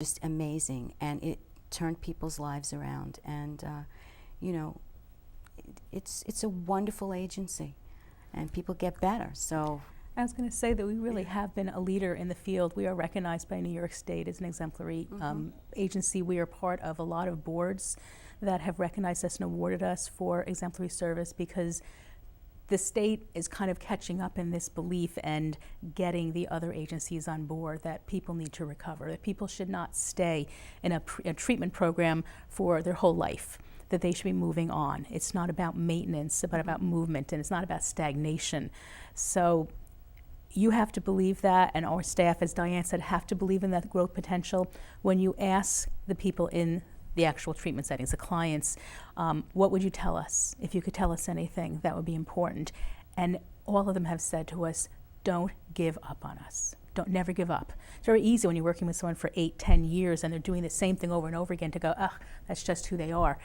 just amazing, and it turned people's lives around. And you know, it's a wonderful agency, and people get better. So I was going to say that we really have been a leader in the field. We are recognized by New York State as an exemplary agency. We are part of a lot of boards that have recognized us and awarded us for exemplary service, because the state is kind of catching up in this belief and getting the other agencies on board that people need to recover, that people should not stay in a treatment program for their whole life, that they should be moving on. It's not about maintenance, but about movement, and it's not about stagnation. So you have to believe that, and our staff, as Diane said, have to believe in that growth potential. When you ask the people in the actual treatment settings, the clients, what would you tell us? If you could tell us anything, that would be important. And all of them have said to us, don't give up on us. Never give up. It's very easy when you're working with someone for 8, 10 years and they're doing the same thing over and over again to go, that's just who they are.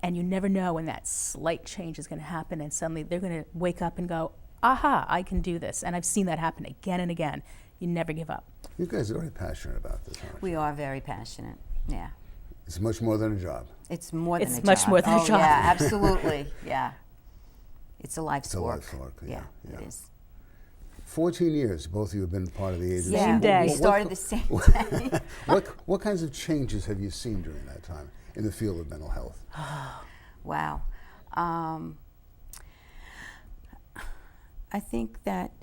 And you never know when that slight change is going to happen, and suddenly they're going to wake up and go, aha, I can do this. And I've seen that happen again and again. You never give up. You guys are very passionate about this, aren't you? we are very passionate. Yeah. It's much more than a job. It's more than a job. It's much more than a job. Yeah, absolutely. Yeah. It's a life's work. It's a life's work, Yeah, yeah. it is. 14 years, both of you have been part of the agency. Same day. We started the same day. What kinds of changes have you seen during that time in the field of mental health? Wow. I think that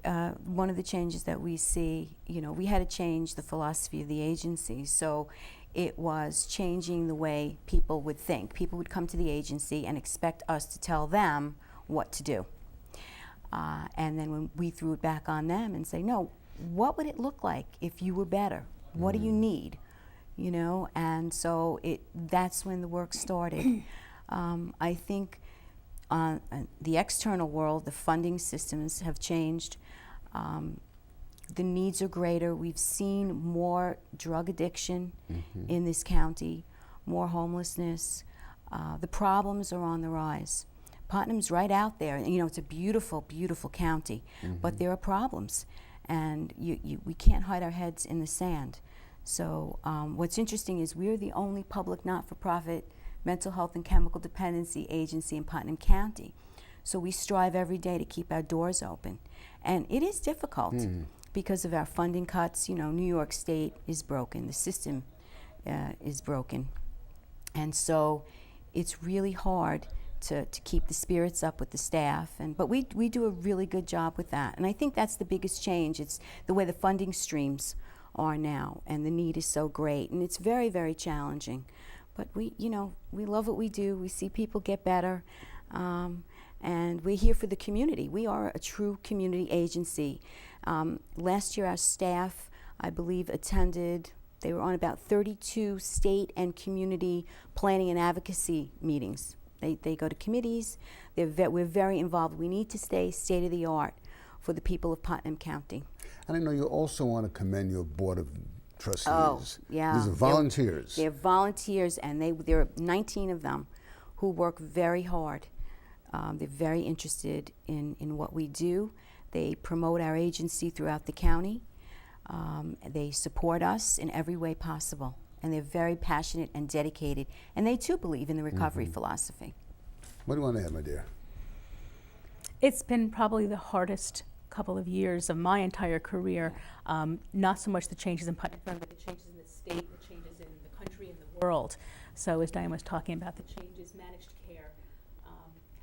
one of the changes that we see, we had to change the philosophy of the agency. So it was changing the way people would think. People would come to the agency and expect us to tell them what to do. And then when we threw it back on them and say, no, what would it look like if you were better? What do you need? And so that's when the work started. I think on the external world, the funding systems have changed. The needs are greater. We've seen more drug addiction in this county, more homelessness. The problems are on the rise. Putnam's right out there. It's a beautiful, beautiful county, but there are problems, and we can't hide our heads in the sand. So what's interesting is we're the only public not-for-profit mental health and chemical dependency agency in Putnam County. So we strive every day to keep our doors open. And it is difficult because of our funding cuts. New York State is broken. The system is broken. And so it's really hard to keep the spirits up with the staff. But we do a really good job with that. And I think that's the biggest change. It's the way the funding streams are now, and the need is so great. And it's very, very challenging. But we love what we do. We see people get better, and we're here for the community. We are a true community agency. Last year, our staff, I believe, they were on about 32 state and community planning and advocacy meetings. They go to committees. We're very involved. We need to stay state-of-the-art for the people of Putnam County. And I know you also want to commend your board of trustees. Oh, yeah. These are volunteers. They're volunteers, and there are 19 of them who work very hard. They're very interested in what we do. They promote our agency throughout the county. They support us in every way possible, and they're very passionate and dedicated, and they too believe in the recovery philosophy. What do you want to add, my dear? It's been probably the hardest couple of years of my entire career. Not so much the changes in Putnam, but the changes in the state, the changes in the country and the world. So as Diane was talking about, the changes, managed care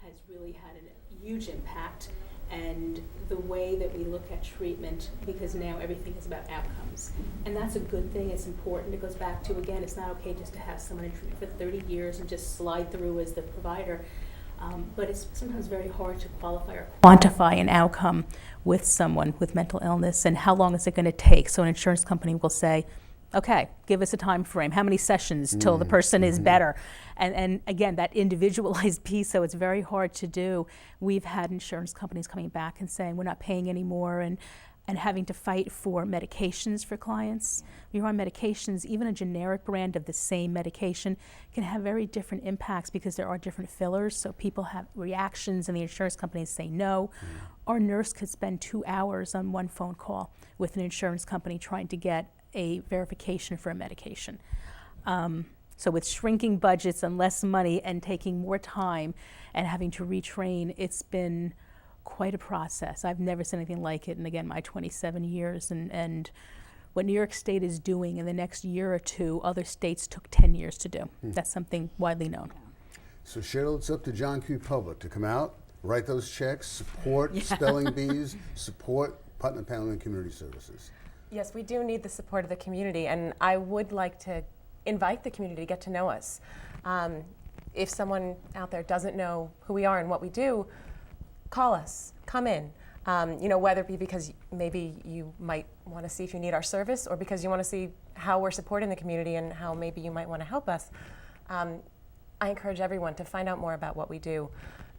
has really had a huge impact, and the way that we look at treatment, because now everything is about outcomes. And that's a good thing. It's important. It goes back to, again, it's not okay just to have someone in treatment for 30 years and just slide through as the provider. But it's sometimes very hard to qualify or quantify an outcome with someone with mental illness, and how long is it going to take. So an insurance company will say, okay, give us a time frame. How many sessions till the person is better? And again, that individualized piece, so it's very hard to do. We've had insurance companies coming back and saying we're not paying anymore, and having to fight for medications for clients. When you're on medications, even a generic brand of the same medication can have very different impacts because there are different fillers, so people have reactions and the insurance companies say no. Our nurse could spend 2 hours on one phone call with an insurance company trying to get a verification for a medication. So with shrinking budgets and less money and taking more time and having to retrain, it's been quite a process. I've never seen anything like it in, again, my 27 years. And what New York State is doing in the next year or two, other states took 10 years to do. That's something widely known. So Cheryl, it's up to John Q. Public to come out, write those checks, support spelling bees, support Putnam Family and Community Services. Yes, we do need the support of the community, and I would like to invite the community to get to know us. If someone out there doesn't know who we are and what we do, call us, come in. Whether it be because maybe you might want to see if you need our service, or because you want to see how we're supporting the community and how maybe you might want to help us. I encourage everyone to find out more about what we do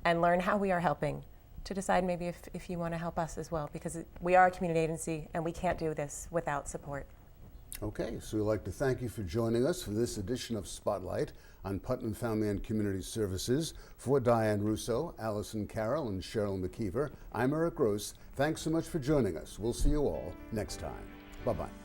and learn how we are helping, to decide maybe if you want to help us as well, because we are a community agency and we can't do this without support. Okay, so we'd like to thank you for joining us for this edition of Spotlight on Putnam Family and Community Services. For Diane Russo, Allison Carroll, and Cheryl McKeever, I'm Eric Gross. Thanks so much for joining us. We'll see you all next time. Bye-bye.